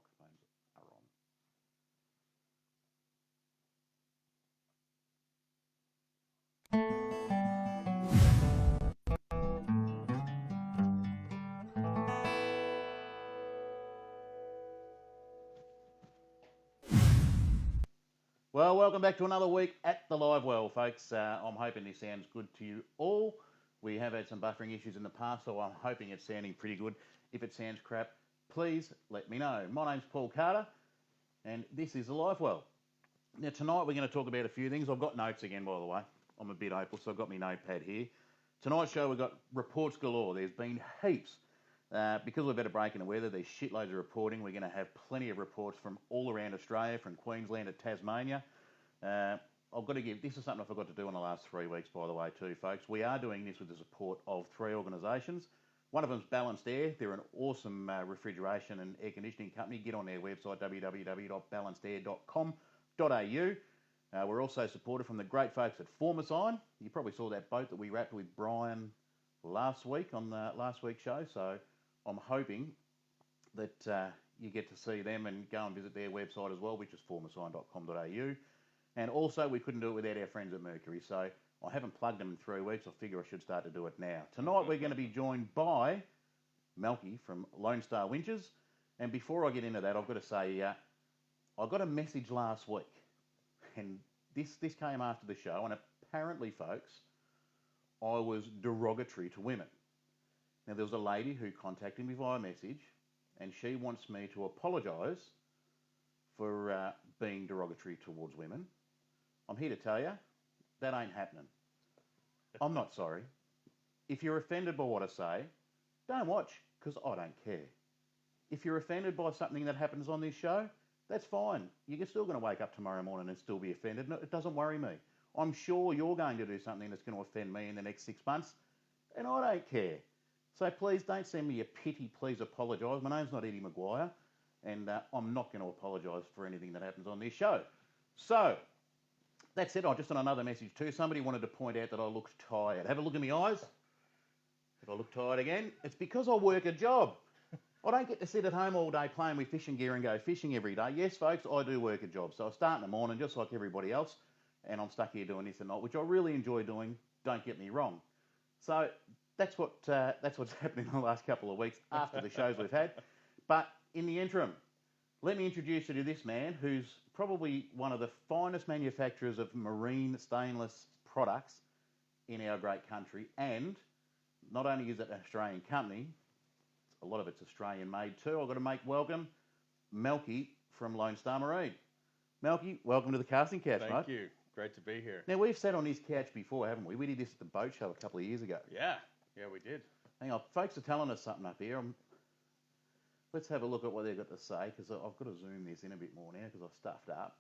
microphones are on. Well, welcome back to another week at the Livewell, folks. I'm hoping this sounds good to you all. We have had some buffering issues in the past, so I'm hoping it's sounding pretty good. If it sounds crap, please let me know. My name's Paul Carter, and this is the Livewell. Now, tonight we're going to talk about a few things. I've got notes again, by the way. I'm a bit opal, so I've got my notepad here. Tonight's show, we've got reports galore. There's been heaps. Because we've had a break in the weather, there's shitloads of reporting. We're going to have plenty of reports from all around Australia, from Queensland to Tasmania. I've got to give, this is something I forgot to do in the last 3 weeks, by the way, too, folks. We are doing this with the support of 3 organisations. One of them's Balanced Air. They're an awesome refrigeration and air conditioning company. Get on their website, www.balancedair.com.au. We're also supported from the great folks at Formasign. You probably saw that boat that we wrapped with Brian last week on the last week's show, so I'm hoping that you get to see them and go and visit their website as well, which is formasign.com.au. And also, we couldn't do it without our friends at Mercury, so I haven't plugged them in 3 weeks. I figure I should start to do it now. Tonight, we're going to be joined by Malki from Lonestar Winches. And before I get into that, I've got to say, I got a message last week, and this came after the show, and apparently, folks, I was derogatory to women. Now, there was a lady who contacted me via message, and she wants me to apologise for being derogatory towards women. I'm here to tell you, that ain't happening. I'm not sorry. If you're offended by what I say, don't watch, because I don't care. If you're offended by something that happens on this show, that's fine. You're still going to wake up tomorrow morning and still be offended. No, it doesn't worry me. I'm sure you're going to do something that's going to offend me in the next 6 months, and I don't care. So please don't send me a pity, please apologise. My name's not Eddie Maguire, and I'm not going to apologise for anything that happens on this show. So, that's it. I just on another message too. Somebody wanted to point out that I looked tired. Have a look in my eyes. If I look tired again, it's because I work a job. I don't get to sit at home all day playing with fishing gear and go fishing every day. Yes, folks, I do work a job. So I start in the morning just like everybody else, and I'm stuck here doing this at night, which I really enjoy doing, don't get me wrong. So that's what's happening in the last couple of weeks after the shows we've had. But in the interim, let me introduce you to this man who's probably one of the finest manufacturers of marine stainless products in our great country. And not only is it an Australian company, a lot of it's Australian made too. I've got to welcome Malki from Lonestar Marine. Malki, welcome to the casting couch, mate. Thank you. Great to be here. Now, we've sat on this couch before, haven't we? We did this at the boat show a couple of years ago. Yeah, we did. Hang on, folks are telling us something up here. Let's have a look at what they've got to say, because I've got to zoom this in a bit more now, because I've stuffed up.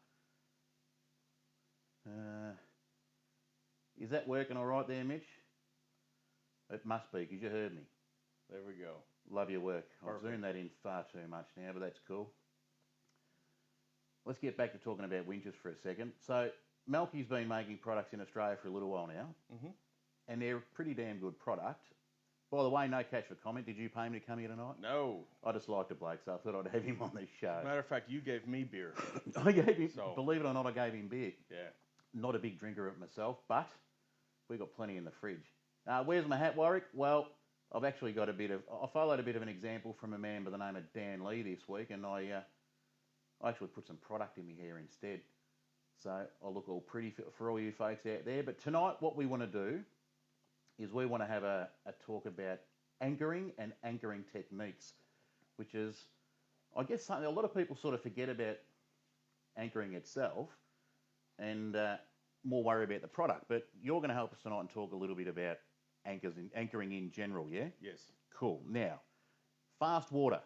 Is that working all right there, Mitch? It must be, because you heard me. There we go. Love your work. Perfect. I've zoomed that in far too much now, but that's cool. Let's get back to talking about winches for a second. So, Malki's been making products in Australia for a little while now, and they're a pretty damn good product. By the way, no catch for comment. Did you pay me to come here tonight? No. I just liked the bloke, so I thought I'd have him on this show. Matter of fact, you gave me beer. I gave him, believe it or not, I gave him beer. Yeah. Not a big drinker of it myself, but we got plenty in the fridge. Where's my hat, Warwick? Well, I've actually got I followed a bit of an example from a man by the name of Dan Lee this week, and I actually put some product in my hair instead. So I'll look all pretty for all you folks out there. But tonight, what we want to do is we want to have a talk about anchoring and anchoring techniques, which is, I guess, something a lot of people sort of forget about anchoring itself and more worry about the product. But you're going to help us tonight and talk a little bit about anchoring in general, yeah? Yes. Cool. Now, fast water.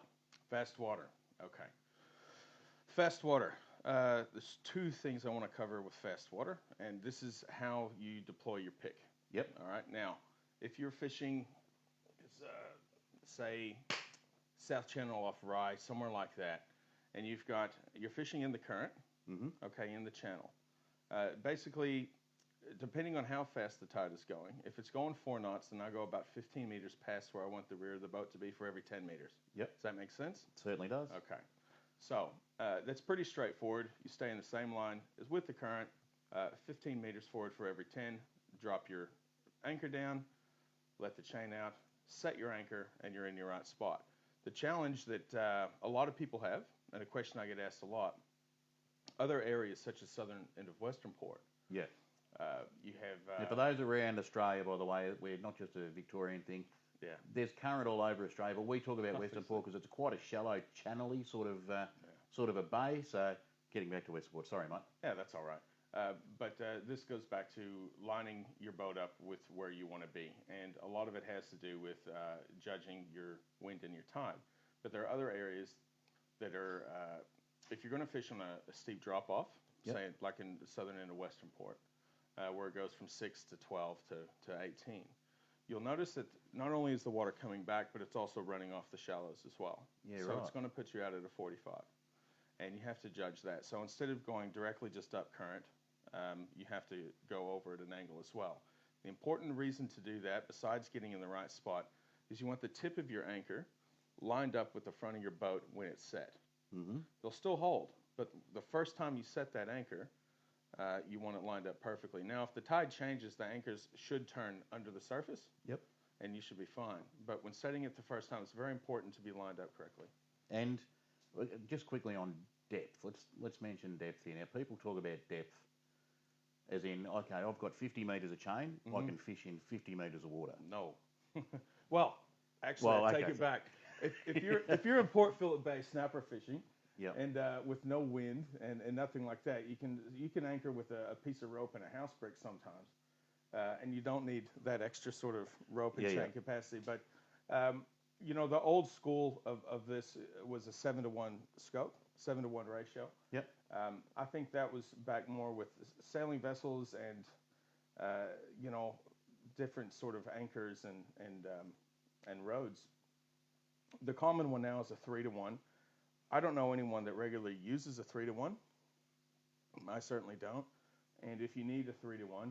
Fast water. Okay. Fast water. There's 2 things I want to cover with fast water, and this is how you deploy your pick. Yep. All right. Now, if you're fishing, say, South Channel off Rye, somewhere like that, and you're fishing in the current, okay, in the channel. Basically, depending on how fast the tide is going, if it's going 4 knots, then I go about 15 meters past where I want the rear of the boat to be for every 10 meters. Yep. Does that make sense? It certainly does. Okay. So that's pretty straightforward. You stay in the same line as with the current, 15 meters forward for every 10. Drop your anchor down, let the chain out, set your anchor, and you're in your right spot. The challenge that a lot of people have, and a question I get asked a lot, other areas such as southern end of Western Port. Yeah. You have... for those around Australia, by the way, we're not just a Victorian thing. Yeah. There's current all over Australia, but we talk about Western Port because it's quite a shallow, channel-y sort of a bay. So getting back to Western Port, sorry, mate. Yeah, that's all right. But this goes back to lining your boat up with where you want to be. And a lot of it has to do with judging your wind and your tide. But there are other areas that are, if you're going to fish on a steep drop-off, say like in the southern end of Western Port, where it goes from 6 to 12 to 18, you'll notice that not only is the water coming back, but it's also running off the shallows as well. Yeah, so it's going to put you out at a 45. And you have to judge that. So instead of going directly just up current, you have to go over at an angle as well. The important reason to do that, besides getting in the right spot, is you want the tip of your anchor lined up with the front of your boat when it's set. Mm-hmm. They'll still hold, but the first time you set that anchor, you want it lined up perfectly. Now, if the tide changes, the anchors should turn under the surface. Yep. And you should be fine. But when setting it the first time, it's very important to be lined up correctly. And just quickly on depth, let's mention depth here. Now, people talk about depth as in, okay, I've got 50 metres of chain, I can fish in 50 metres of water. No. Well, actually, I take it back. If you're in Port Phillip Bay snapper fishing, and with no wind and nothing like that, you can anchor with a piece of rope and a house brick sometimes, and you don't need that extra sort of rope and chain capacity. But you know, the old school of this was a 7-to-1 scope, 7-to-1 ratio. Yep. I think that was back more with sailing vessels and you know, different sort of anchors and roads. The common one now is a 3-to-1. I don't know anyone that regularly uses a 3-to-1. I certainly don't. And if you need a 3-to-1,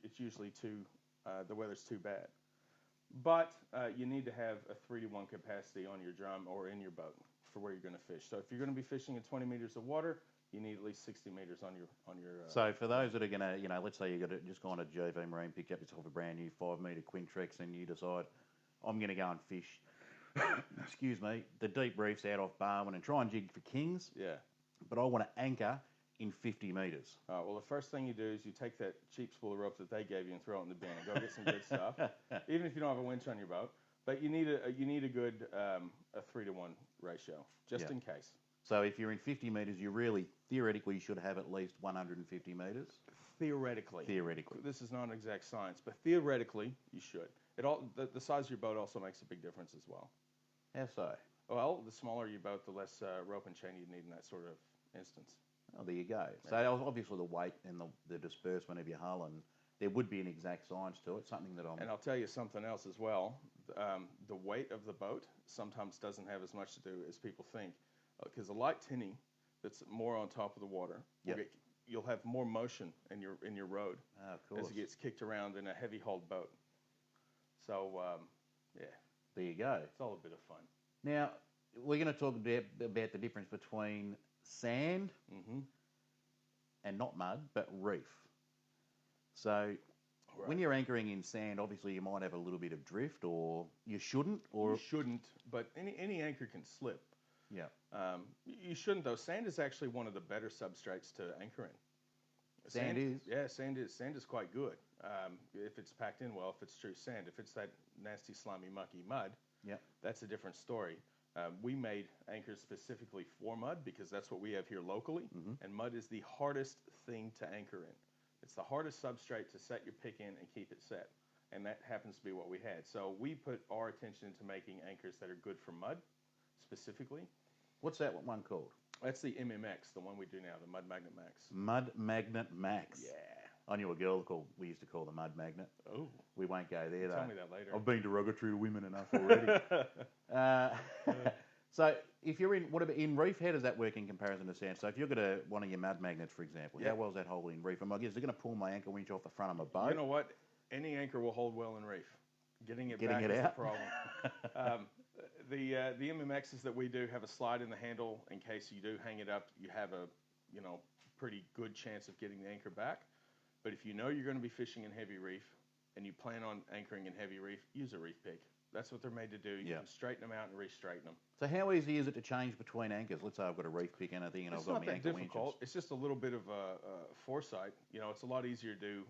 it's usually the weather's too bad. But you need to have a 3-to-1 capacity on your drum or in your boat for where you're going to fish. So if you're going to be fishing in 20 meters of water, you need at least 60 meters on your. So for those that are going to, you know, let's say you just gone to JV Marine, picked up yourself a brand new 5-meter Quintrex, and you decide, I'm going to go and fish. Excuse me, the deep reefs out off Barwon and try and jig for kings. Yeah. But I want to anchor in 50 metres. Well, the first thing you do is you take that cheap spool of rope that they gave you and throw it in the bin. Go get some good stuff, even if you don't have a winch on your boat. But you need a good a 3-to-1 ratio, just in case. So if you're in 50 metres, theoretically, you should have at least 150 metres. Theoretically. Theoretically. This is not an exact science, but theoretically, you should. The size of your boat also makes a big difference as well. How so? Well, the smaller your boat, the less rope and chain you need in that sort of instance. Oh, there you go. So obviously the weight and the disbursement of your hull, and there would be an exact science to it, something that And I'll tell you something else as well. The weight of the boat sometimes doesn't have as much to do as people think. Because a light tinny that's more on top of the water, you'll have more motion in your road as it gets kicked around in a heavy-hauled boat. So, there you go. It's all a bit of fun. Now, we're going to talk about the difference between sand and not mud, but reef. So, when you're anchoring in sand, obviously you might have a little bit of drift, or you shouldn't. Or you shouldn't, but any anchor can slip. Yeah. You shouldn't, though. Sand is actually one of the better substrates to anchor in. Sand is? Yeah, sand is quite good. If it's packed in well, if it's true sand. If it's that nasty, slimy, mucky mud, that's a different story. We made anchors specifically for mud because that's what we have here locally, and mud is the hardest thing to anchor in. It's the hardest substrate to set your pick in and keep it set, and that happens to be what we had. So we put our attention into making anchors that are good for mud, specifically. What's that one called? That's the MMX, the one we do now, the Mud Magnet Max. Mud Magnet Max. Yeah. I knew a girl we used to call the Mud Magnet. Oh. We won't go there, though. Tell me that later. I've been derogatory to women enough already. So, if you're in reef, how does that work in comparison to sand? So, if you've got one of your mud magnets, for example, how well is that holding in reef? Is it going to pull my anchor winch off the front of my boat? You know what? Any anchor will hold well in reef. Getting it back out? is the problem. The MMXs that we do have a slide in the handle in case you do hang it up. You have a pretty good chance of getting the anchor back. But if you know you're going to be fishing in heavy reef and you plan on anchoring in heavy reef, use a reef pick. That's what they're made to do. You can straighten them out and re-straighten them. So how easy is it to change between anchors? Let's say I've got a reef pick and a thing, and I've got my anchor winches. It's not that difficult. It's just a little bit of foresight. It's a lot easier to do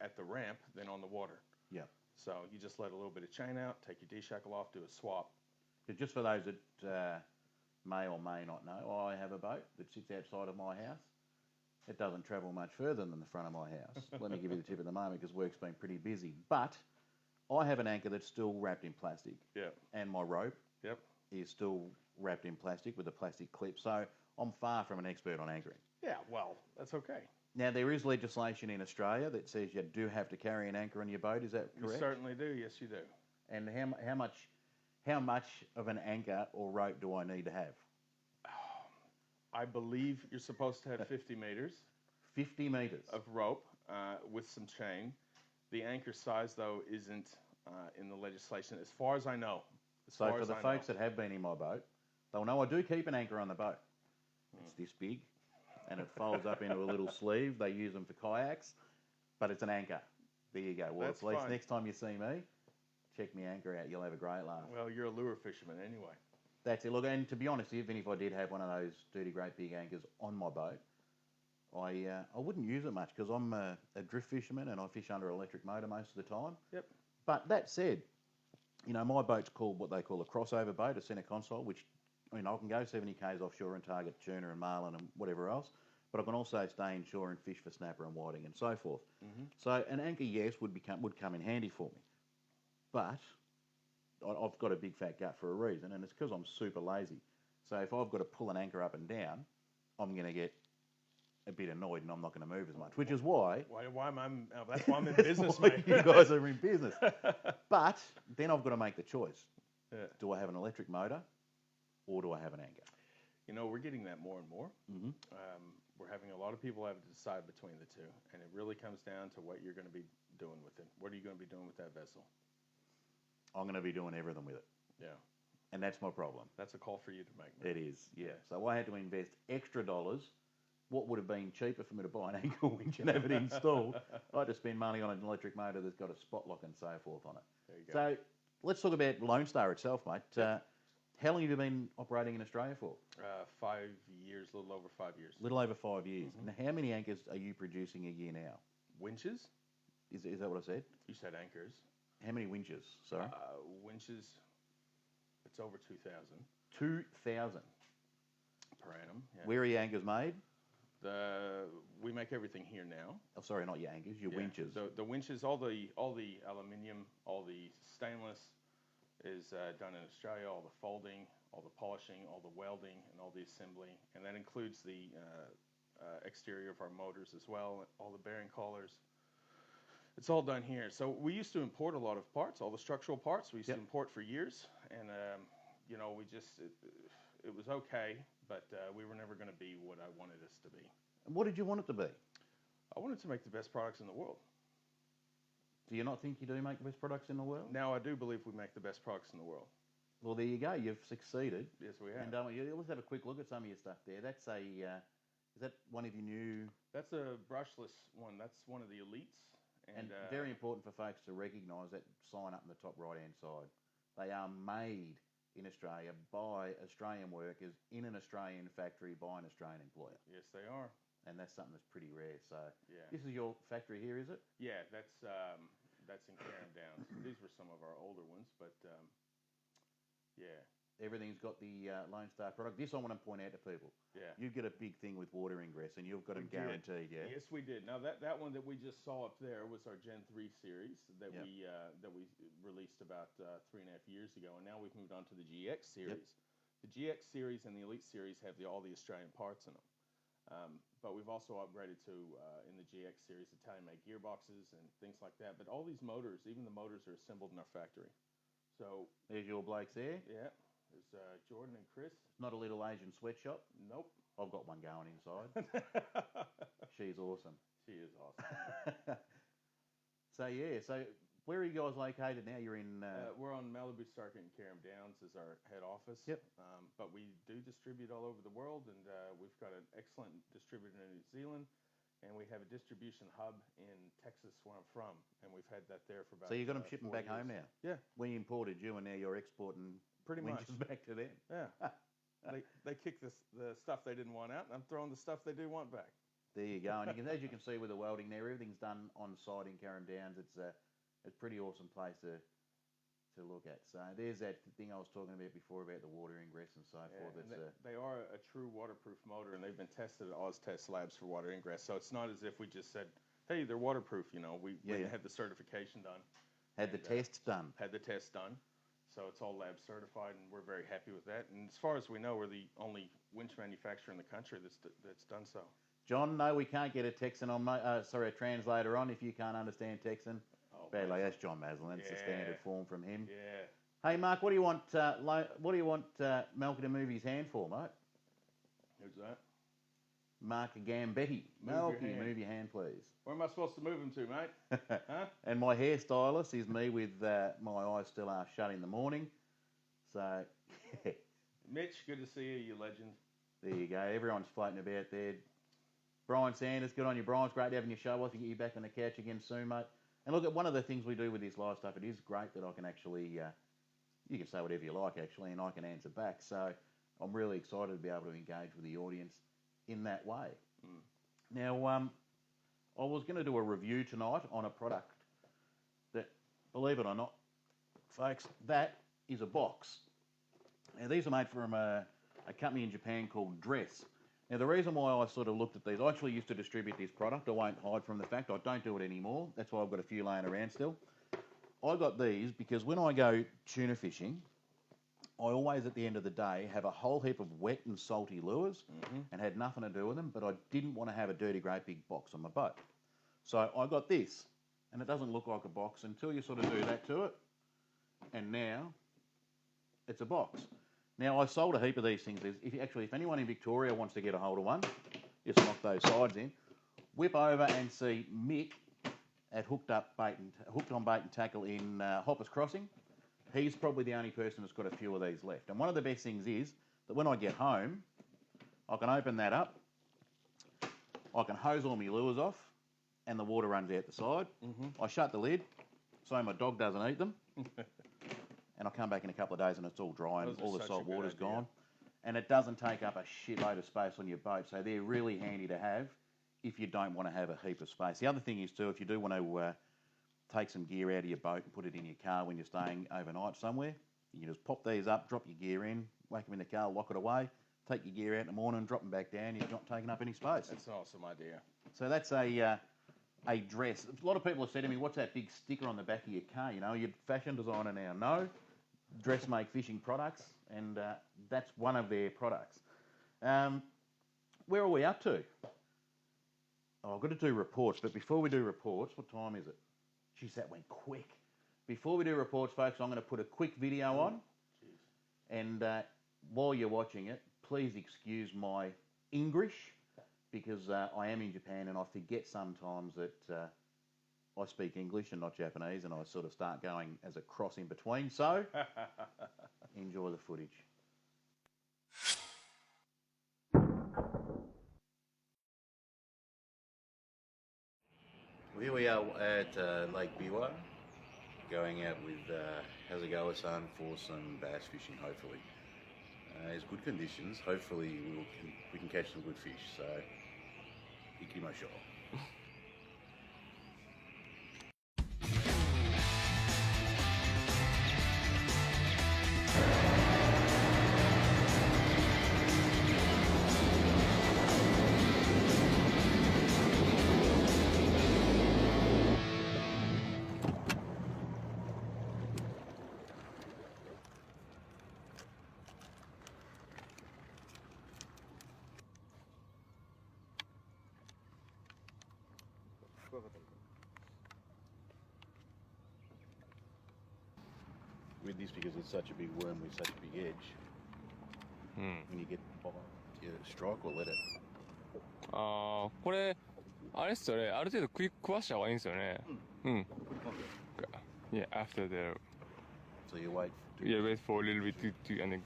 at the ramp than on the water. Yeah. So you just let a little bit of chain out, take your D-shackle off, do a swap. Just for those that may or may not know, I have a boat that sits outside of my house. It doesn't travel much further than the front of my house. Let me give you the tip at the moment because work's been pretty busy. But I have an anchor that's still wrapped in plastic. Yeah. And my rope is still wrapped in plastic with a plastic clip. So I'm far from an expert on anchoring. Yeah, well, that's okay. Now, there is legislation in Australia that says you do have to carry an anchor on your boat. Is that correct? You certainly do. Yes, you do. And how much of an anchor or rope do I need to have? I believe you're supposed to have 50 meters. 50 meters of rope with some chain. The anchor size, though, isn't in the legislation, as far as I know. So for the folks that have been in my boat, they'll know I do keep an anchor on the boat. It's this big, and it folds up into a little sleeve. They use them for kayaks, but it's an anchor. There you go. Well, at least next time you see me, check my anchor out. You'll have a great laugh. Well, you're a lure fisherman anyway. That's it. Look, and to be honest, even if I did have one of those dirty great big anchors on my boat, I wouldn't use it much because I'm a drift fisherman and I fish under electric motor most of the time. Yep. But that said, my boat's called what they call a crossover boat, a centre console, which, I can go 70 k's offshore and target tuna and marlin and whatever else, but I can also stay inshore and fish for snapper and whiting and so forth. Mm-hmm. So an anchor, yes, would come in handy for me. But I've got a big fat gut for a reason, and it's because I'm super lazy. So if I've got to pull an anchor up and down, I'm going to get a bit annoyed and I'm not going to move as much, which is why... That's why I'm in business, mate. You guys are in business. But then I've got to make the choice. Yeah. Do I have an electric motor or do I have an anchor? We're getting that more and more. Mm-hmm. We're having a lot of people have to decide between the two, and it really comes down to what you're going to be doing with it. What are you going to be doing with that vessel? I'm going to be doing everything with it. Yeah. And that's my problem. That's a call for you to make, mate. It is, yeah. So I had to invest extra dollars. What would have been cheaper for me to buy an anchor winch and have it installed, I had to spend money on an electric motor that's got a spot lock and so forth on it. There you go. So let's talk about Lonestar itself, mate. How long have you been operating in Australia for? 5 years, a little over 5 years. Little over 5 years. Mm-hmm. And how many anchors are you producing a year now? Winches? Is that what I said? You said anchors. How many winches? Sorry. Winches, it's over 2,000. 2,000? Per annum, yeah. Where are your anchors made? We make everything here now. Oh, sorry, not your anchors, your winches. The winches, all the aluminium, all the stainless is done in Australia. All the folding, all the polishing, all the welding, and all the assembly, and that includes the exterior of our motors as well. All the bearing collars. It's all done here. So we used to import a lot of parts, all the structural parts. We used to import for years, and we just it was okay, but we were never going to be what I wanted us to be. And what did you want it to be? I wanted to make the best products in the world. Do you not think you do make the best products in the world? Now I do believe we make the best products in the world. Well, there you go. You've succeeded. Yes, we have. And let's have a quick look at some of your stuff there. That's is that one of your new? That's a brushless one. That's one of the elites. And very important for folks to recognise that sign up in the top right-hand side. They are made in Australia by Australian workers in an Australian factory by an Australian employer. Yes, they are. And that's something that's pretty rare. So this is your factory here, is it? Yeah, that's in Carrum Downs. These were some of our older ones, but yeah. Everything's got the Lonestar product. This I want to point out to people. Yeah. You get a big thing with water ingress, and you've got them guaranteed, yeah? Yes, we did. Now, that one that we just saw up there was our Gen 3 series that we released about 3.5 years ago, and now we've moved on to the GX series. Yep. The GX series and the Elite series have all the Australian parts in them. But we've also upgraded to, in the GX series, Italian-made gearboxes and things like that. But all these motors, even the motors, are assembled in our factory. So there's your blokes there. Yeah. There's Jordan and Chris. Not a little Asian sweatshop. Nope. I've got one going inside. She's awesome. She is awesome. So Where are you guys located now? You're in... We're on Malibu Circuit in Carrum Downs as our head office. Yep. But we do distribute all over the world, and we've got an excellent distributor in New Zealand, and we have a distribution hub in Texas where I'm from, and we've had that there for about. So you got them shipping back home now? Yeah. We imported you, and now you're exporting pretty much back to them. Yeah. They kick the stuff they didn't want out, and I'm throwing the stuff they do want back. There you go. And as you can see with the welding there, everything's done on site in Carrum Downs. It's a pretty awesome place to look at. So there's that thing I was talking about before about the water ingress and so forth. They are a true waterproof motor, and they've been tested at Oztest Labs for water ingress. So it's not as if we just said, hey, they're waterproof. You know, we had the certification done. Had the test done. Had the test done. So it's all lab certified, and we're very happy with that. And as far as we know, we're the only winch manufacturer in the country that's done so. John, no, we can't get a Texan on, a translator on if you can't understand Texan. Oh, bad luck. That's John Maslin. That's the standard form from him. Yeah. Hey, Mark, what do you want? Malki to move his hand for, mate? Who's that? Mark Gambetti. Malki, move your hand, please. Where am I supposed to move him to, mate? Huh? And my hairstylist is me with my eyes still are shut in the morning. So, yeah. Mitch, good to see you, you legend. There you go. Everyone's floating about there. Brian Sanders, good on you, Brian. It's great having your show. I'll get you back on the couch again soon, mate. And look, at one of the things we do with this live stuff, it is great that I can actually, you can say whatever you like, actually, and I can answer back. So I'm really excited to be able to engage with the audience in that way. Now, I was going to do a review tonight on a product that, believe it or not, folks, that is a box. Now, these are made from a company in Japan called Dress. Now, the reason why I sort of looked at these, I actually used to distribute this product. I won't hide from the fact I don't do it anymore. That's why I've got a few laying around still. I got these because when I go tuna fishing, I always, at the end of the day, have a whole heap of wet and salty lures and had nothing to do with them, but I didn't want to have a dirty, great big box on my boat. So I got this, and it doesn't look like a box until you sort of do that to it, and now it's a box. Now, I sold a heap of these things. If anyone in Victoria wants to get a hold of one, just knock those sides in, whip over and see Mick at Hooked on Bait and Tackle in Hoppers Crossing. He's probably the only person that's got a few of these left. And one of the best things is that when I get home, I can open that up, I can hose all my lures off, and the water runs out the side. I shut the lid so my dog doesn't eat them. And I'll come back in a couple of days and it's all dry and all the salt water's gone. And it doesn't take up a shitload of space on your boat. So they're really handy to have if you don't want to have a heap of space. The other thing is too, if you do want to take some gear out of your boat and put it in your car when you're staying overnight somewhere, you can just pop these up, drop your gear in, whack them in the car, lock it away, take your gear out in the morning, drop them back down. You're not taking up any space. That's an awesome idea. So that's a Dress. A lot of people have said to me, what's that big sticker on the back of your car? You know, you're a fashion designer now. No. Dress make fishing products, and that's one of their products. Where are we up to? Oh, I've got to do reports, but before we do reports, what time is it? Jeez, that went quick. Before we do reports, folks, I'm going to put a quick video on, and while you're watching it, please excuse my English, because I am in Japan and I forget sometimes that I speak English and not Japanese, and I sort of start going as a cross in between. So, enjoy the footage. Here we are at Lake Biwa, going out with Hasegawa-san for some bass fishing, hopefully. It's good conditions. Hopefully we can catch some good fish. So, ikimashou. With this, because it's such a big worm with such a big edge, when you get bite, you strike or let it. ああ、これあれっすよね。ある程度食わした方がいいんですよね。うん。Yeah, after the So you wait. yeah, wait for a little bit to and then.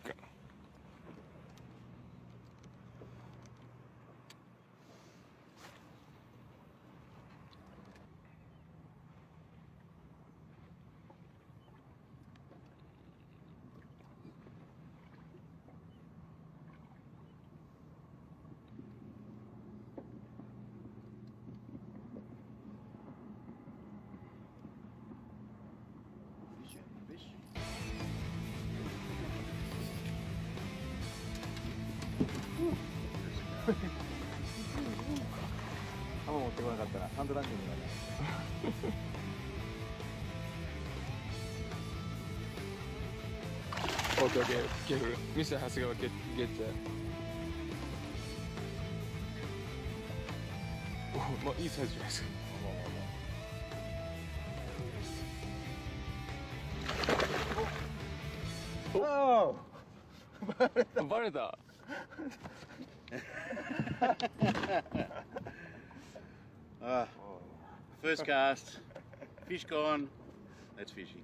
Fish. 浜持ってこなかったらハンドランニングだね。Okay, okay, careful. Mr. Hasegawa, get there. Oh, まあいいサイズじゃないですか。おお。バレた。First cast, fish gone. That's fishing.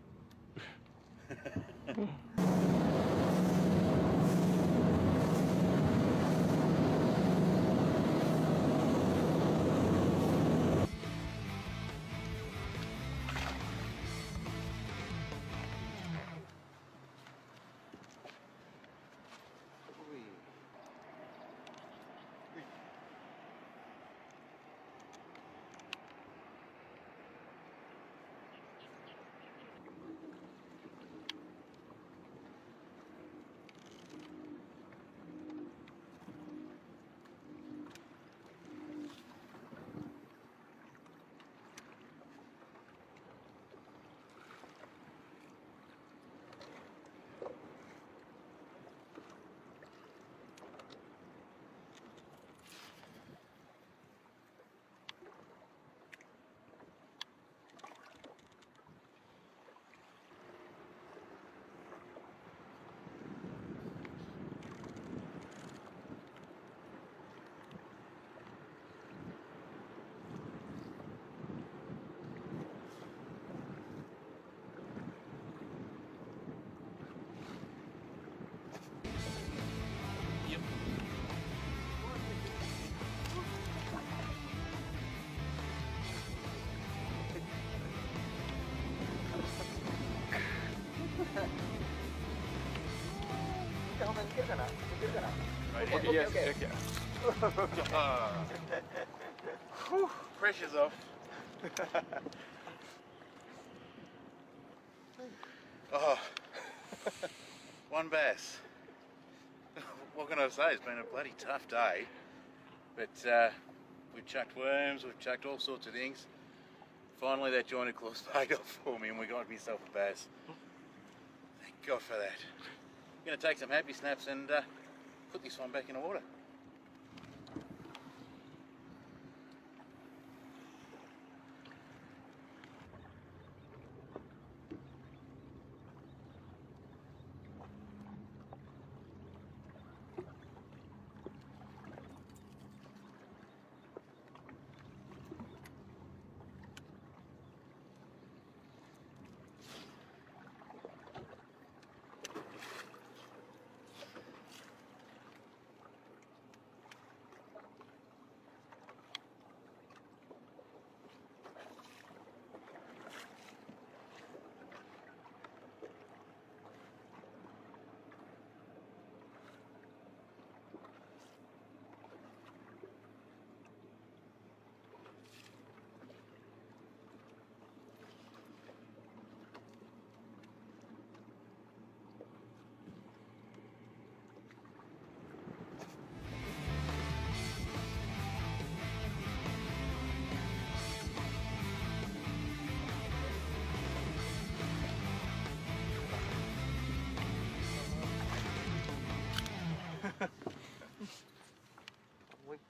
Okay, yes, okay. Whew, pressure's off. Oh, one bass. What can I say? It's been a bloody tough day, but we've chucked worms, we've chucked all sorts of things. Finally, that jointed claw's paid off for me, and we got myself a bass. Thank God for that. I'm going to take some happy snaps and put this one back in the water.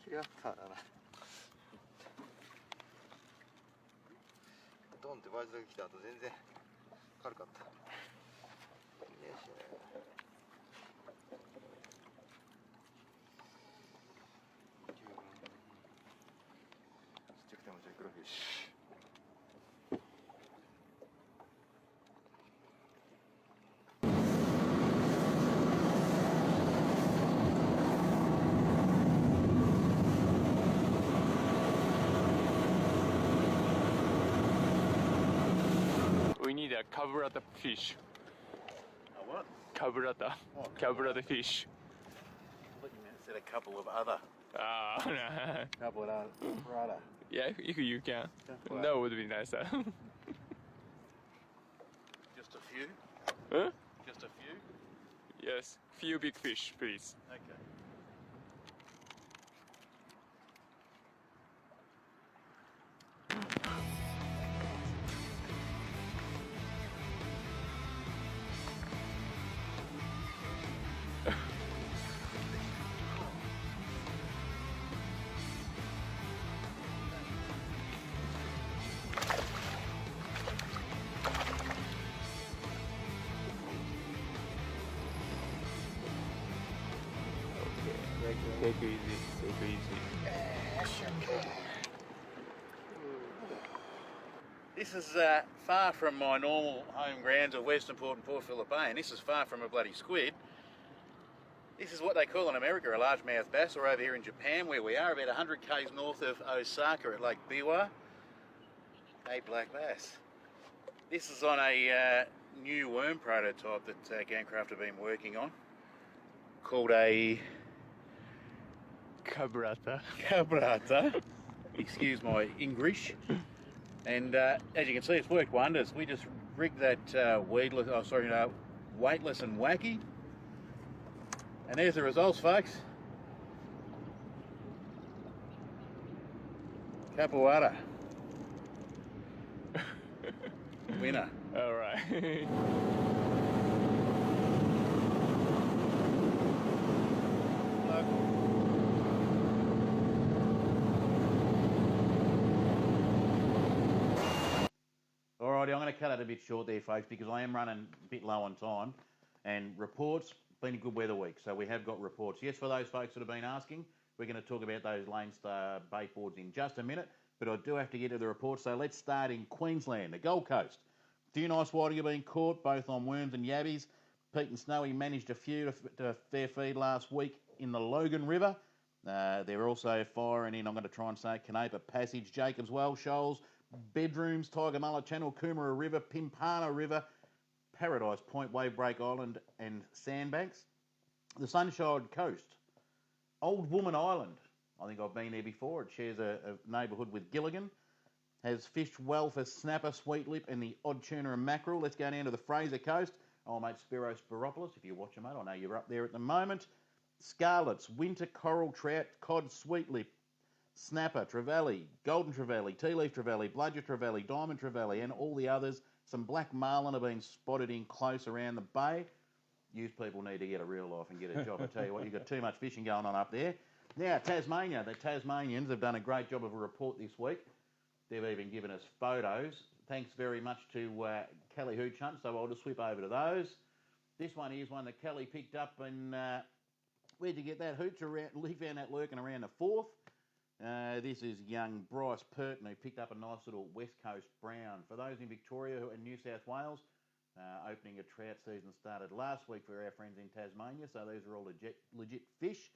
キラッターだな。ドンってバイズが来た後全然軽かった。よいしょ。ちっちゃくてもちょい黒フィッシュ。Yeah, cabrata fish. A what? Cabrata. Oh, Cabrata fish. I thought you meant said a couple of other. Couple of other. Right. Yeah, if you can. Well, That would be nicer. just a few? Huh? Just a few? Yes, few big fish, please. Okay. Take it easy. Take it easy. This is far from my normal home grounds of Western Port and Port Phillip Bay, and this is far from a bloody squid. This is what they call in America a largemouth bass, or over here in Japan where we are, about 100 k's north of Osaka at Lake Biwa, a black bass. This is on a new worm prototype that Gamcraft have been working on, called a Cabrata. cabrata. Excuse my English. And as you can see, it's worked wonders. We just rigged that weightless and wacky. And there's the results, folks. Capoeira. Winner. All right. Alrighty, I'm going to cut it a bit short there, folks, because I am running a bit low on time. And reports, been a good weather week, so we have got reports. Yes, for those folks that have been asking, we're going to talk about those Lonestar bait boards in just a minute, but I do have to get to the reports, so let's start in Queensland, the Gold Coast. A few nice whiting have been caught, both on worms and yabbies. Pete and Snowy managed a few to fair feed last week in the Logan River. They're also firing in, I'm going to try and say, Canepa Passage, Jacobs Well, Shoals, Bedrooms, Tiger Mullet Channel, Coomera River, Pimpana River, Paradise Point, Wavebreak Island and Sandbanks. The Sunshine Coast, Old Woman Island. I think I've been there before. It shares a neighbourhood with Gilligan. Has fished well for snapper, sweetlip and the odd tuna and mackerel. Let's go down to the Fraser Coast. Oh, mate, Spiro Spiropoulos, if you're watching, mate, I know you're up there at the moment. Scarlets, winter coral trout, cod, sweetlip, snapper, trevally, golden trevally, tea leaf trevally, bludger trevally, diamond trevally, and all the others. Some black marlin have been spotted in close around the bay. You people need to get a real life and get a job. I tell you what, you've got too much fishing going on up there. Now, Tasmania, the Tasmanians have done a great job of a report this week. They've even given us photos. Thanks very much to Kelly Hooch Hunt, so I'll just whip over to those. This one is one that Kelly picked up, and where'd you get that, Hooch? He found that lurking around the 4th. This is young Bryce Purton, who picked up a nice little West Coast brown. For those in Victoria and New South Wales, opening a trout season started last week for our friends in Tasmania, so these are all legit fish.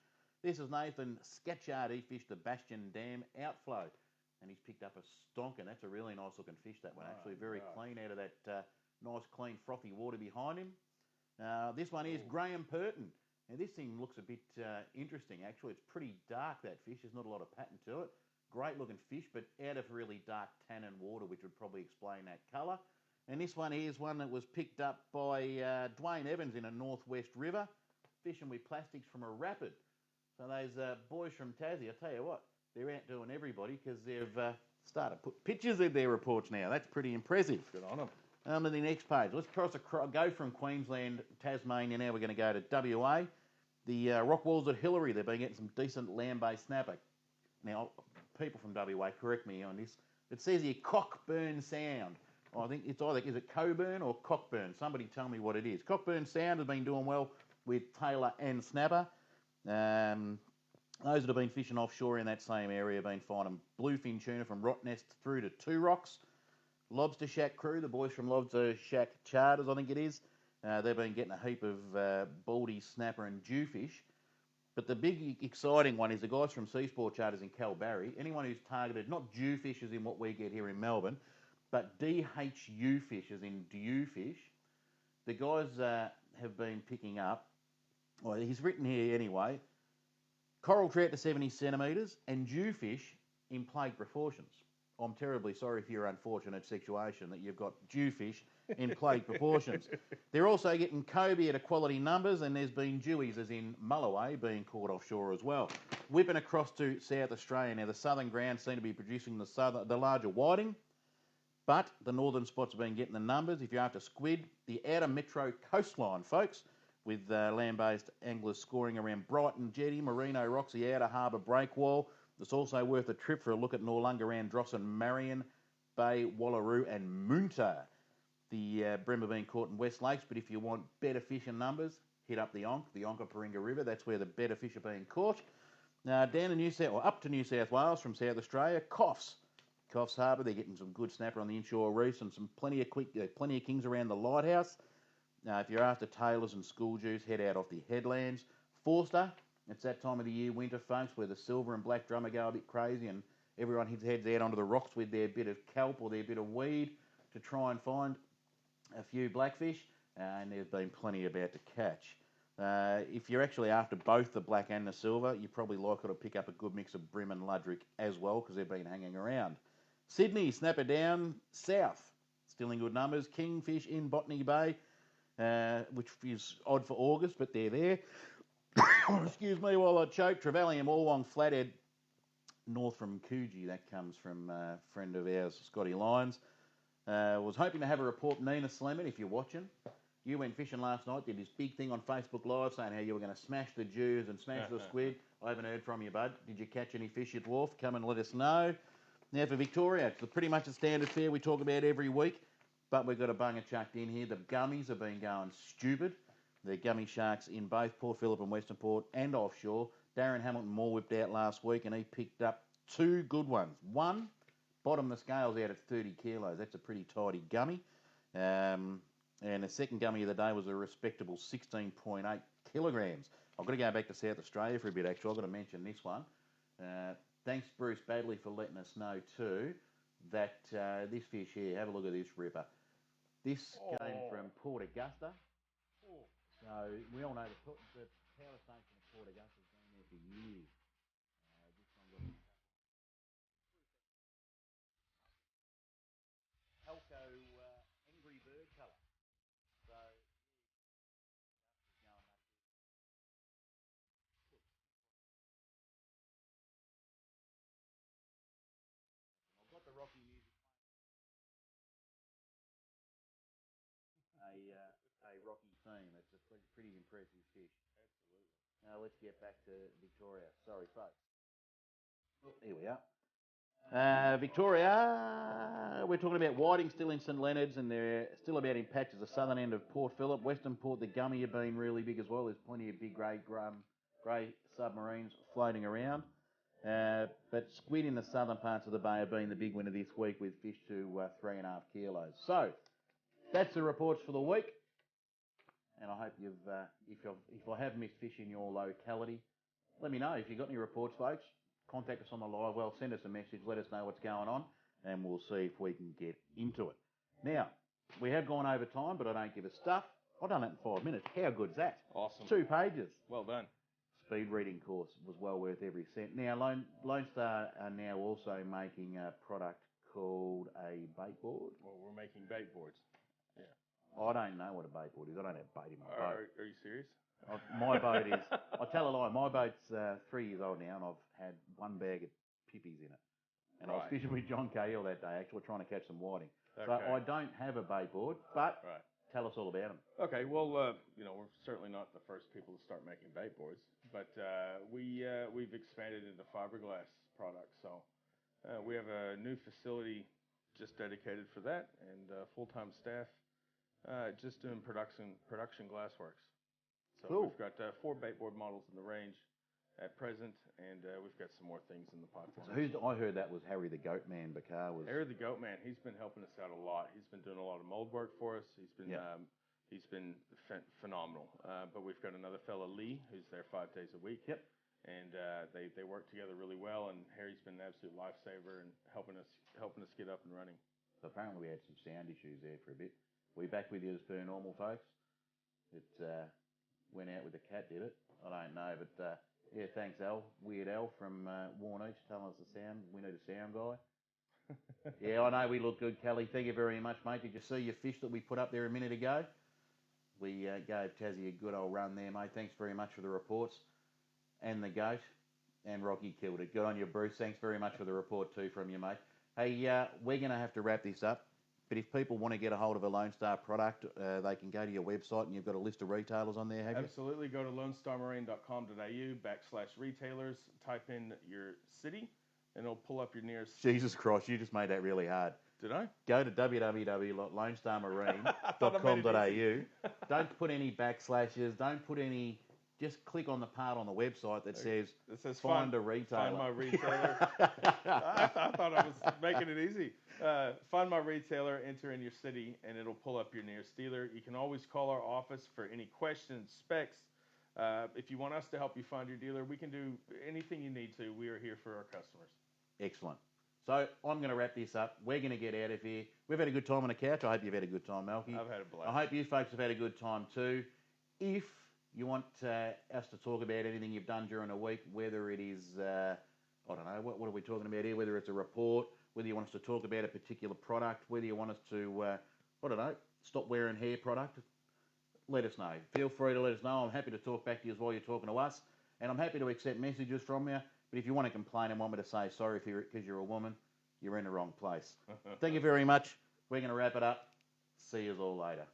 This is Nathan Scatchard. He fished the Bastion Dam outflow, and he's picked up a stonker. That's a really nice looking fish, that one. Actually very clean out of that nice, clean, frothy water behind him. This one is Graham Purton. Now, this thing looks a bit interesting, actually. It's pretty dark, that fish. There's not a lot of pattern to it. Great looking fish, but out of really dark tannin water, which would probably explain that colour. And this one here is one that was picked up by Dwayne Evans in a northwest river, fishing with plastics from a rapid. So those boys from Tassie, I tell you what, they're outdoing everybody because they've started to put pictures in their reports now. That's pretty impressive. Good on them. On to the next page. Let's go from Queensland, Tasmania. Now we're going to go to WA. The rock walls at Hillary, they've been getting some decent land-based snapper. Now, people from WA, correct me on this. It says here Cockburn Sound. I think it's either, is it Coburn or Cockburn? Somebody tell me what it is. Cockburn Sound has been doing well with tailor and snapper. Those that have been fishing offshore in that same area have been finding bluefin tuna from Rottnest through to Two Rocks. Lobster Shack crew, the boys from Lobster Shack Charters, I think it is. They've been getting a heap of baldy, snapper and jewfish. But the big exciting one is the guys from Seasport Charters in Kalbarri. Anyone who's targeted, not jewfish as in what we get here in Melbourne, but DHU fish, as in dew fish, the guys have been picking up, well, he's written here anyway, coral trout to 70 centimetres and jewfish in plague proportions. I'm terribly sorry for your unfortunate situation that you've got jewfish in plague proportions. They're also getting cobia at quality numbers, and there's been dewies, as in mulloway, being caught offshore as well. Whipping across to South Australia. Now, the southern grounds seem to be producing the larger whiting, but the northern spots have been getting the numbers. If you're after squid, the outer metro coastline, folks, with land-based anglers scoring around Brighton Jetty, Merino Rocks, the outer harbour breakwall. It's also worth a trip for a look at Noarlunga, Andros and Marion Bay, Wallaroo and Moonta. The bream are being caught in West Lakes, but if you want better fish and numbers, hit up the Onkaparinga River. That's where the better fish are being caught. Down to up to New South Wales from South Australia, Coffs Harbour. They're getting some good snapper on the inshore reefs and some plenty of kings around the lighthouse. If you're after tailors and school juice, head out off the headlands. Forster, it's that time of the year, winter, folks, where the silver and black drummer go a bit crazy and everyone heads out onto the rocks with their bit of kelp or their bit of weed to try and find a few blackfish, and there's been plenty about to catch. If you're actually after both the black and the silver, you're probably likely to pick up a good mix of bream and ludric as well, because they've been hanging around. Sydney, snapper down south, still in good numbers. Kingfish in Botany Bay, which is odd for August, but they're there. Excuse me while I choke. Trevelyan, Morwong, Flathead, north from Coogee. That comes from a friend of ours, Scotty Lyons. Was hoping to have a report, Nina Slemon, if you're watching. You went fishing last night, did this big thing on Facebook Live saying how you were going to smash the dews and smash the squid. I haven't heard from you, bud. Did you catch any fish at Wharf? Come and let us know. Now for Victoria, it's pretty much a standard fare we talk about every week, but we've got a bunger chucked in here. The gummies have been going stupid. The gummy sharks in both Port Phillip and Western Port and offshore. Darren Hamilton Moore whipped out last week and he picked up 2 good ones. One, bottom the scales out at 30 kilos. That's a pretty tidy gummy. And the second gummy of the day was a respectable 16.8 kilograms. I've got to go back to South Australia for a bit, actually. I've got to mention this one. Thanks, Bruce Badley, for letting us know, too, that this fish here, have a look at this ripper. This came from Port Augusta. So we all know the power station at Port Augusta has been there for years. This one got Elko Angry Bird colour. So I've got the Rocky music. A Rocky theme. It's a pretty impressive fish. Absolutely. Now let's get back to Victoria. Sorry, folks. Oh, here we are. Victoria, we're talking about whiting still in St Leonard's, and they're still about in patches. The southern end of Port Phillip, Western Port, the gummy have been really big as well. There's plenty of big grey submarines floating around. But squid in the southern parts of the bay have been the big winner this week with fish to 3.5 kilos. So that's the reports for the week. And I hope if I have missed fish in your locality, let me know. If you've got any reports, folks, contact us on the Livewell, send us a message, let us know what's going on, and we'll see if we can get into it. Now, we have gone over time, but I don't give a stuff. I've done that in 5 minutes. How good's that? Awesome. 2 pages. Well done. Speed reading course was well worth every cent. Now, Lone Star are now also making a product called a bait board. Well, we're making bait boards. Yeah. I don't know what a bait board is. I don't have bait in my boat. Are you serious? My boat is, I'll tell a lie, my boat's 3 years old now and I've had 1 bag of pippies in it. And I was fishing with John Cahill that day, actually trying to catch some whiting. Okay. So I don't have a bait board, but tell us all about them. Okay, well, we're certainly not the first people to start making bait boards, but we've expanded into fiberglass products. So we have a new facility just dedicated for that and full-time staff just doing production glassworks. So We've got 4 bait board models in the range at present, and we've got some more things in the pipeline. So I heard that was Harry the Goat Man Bakar. Harry the Goat Man. He's been helping us out a lot. He's been doing a lot of mold work for us. He's been phenomenal. But we've got another fella, Lee, who's there 5 days a week. Yep. And they work together really well. And Harry's been an absolute lifesaver and helping us get up and running. So apparently we had some sound issues there for a bit. We back with you as per normal, folks. It went out with the cat, did it? I don't know, but yeah, thanks, Al. Weird Al from Warneach telling us the sound. We need a sound guy. Yeah, I know we look good, Kelly. Thank you very much, mate. Did you see your fish that we put up there a minute ago? We gave Tassie a good old run there, mate. Thanks very much for the reports. And the goat. And Rocky killed it. Good on you, Bruce. Thanks very much for the report too from you, mate. Hey, we're going to have to wrap this up. But if people want to get a hold of a Lone Star product, they can go to your website and you've got a list of retailers on there, have you? Absolutely. Go to lonestarmarine.com.au/retailers. Type in your city and it'll pull up your nearest. Jesus Christ, you just made that really hard. Did I? Go to www.lonestarmarine.com.au. Don't put any backslashes. Don't put any. Just click on the part on the website that says find a retailer. Find my retailer. I thought I was making it easy. Find my retailer, enter in your city, and it'll pull up your nearest dealer. You can always call our office for any questions, specs. If you want us to help you find your dealer, we can do anything you need to. We are here for our customers. Excellent. So I'm going to wrap this up. We're going to get out of here. We've had a good time on the couch. I hope you've had a good time, Malki. I've had a blast. I hope you folks have had a good time too. If you want us to talk about anything you've done during the week, whether it is, I don't know, what are we talking about here? Whether it's a report, whether you want us to talk about a particular product, whether you want us to, I don't know, stop wearing hair product, let us know. Feel free to let us know. I'm happy to talk back to you as well. You're talking to us. And I'm happy to accept messages from you. But if you want to complain and want me to say sorry because you're a woman, you're in the wrong place. Thank you very much. We're going to wrap it up. See you all later.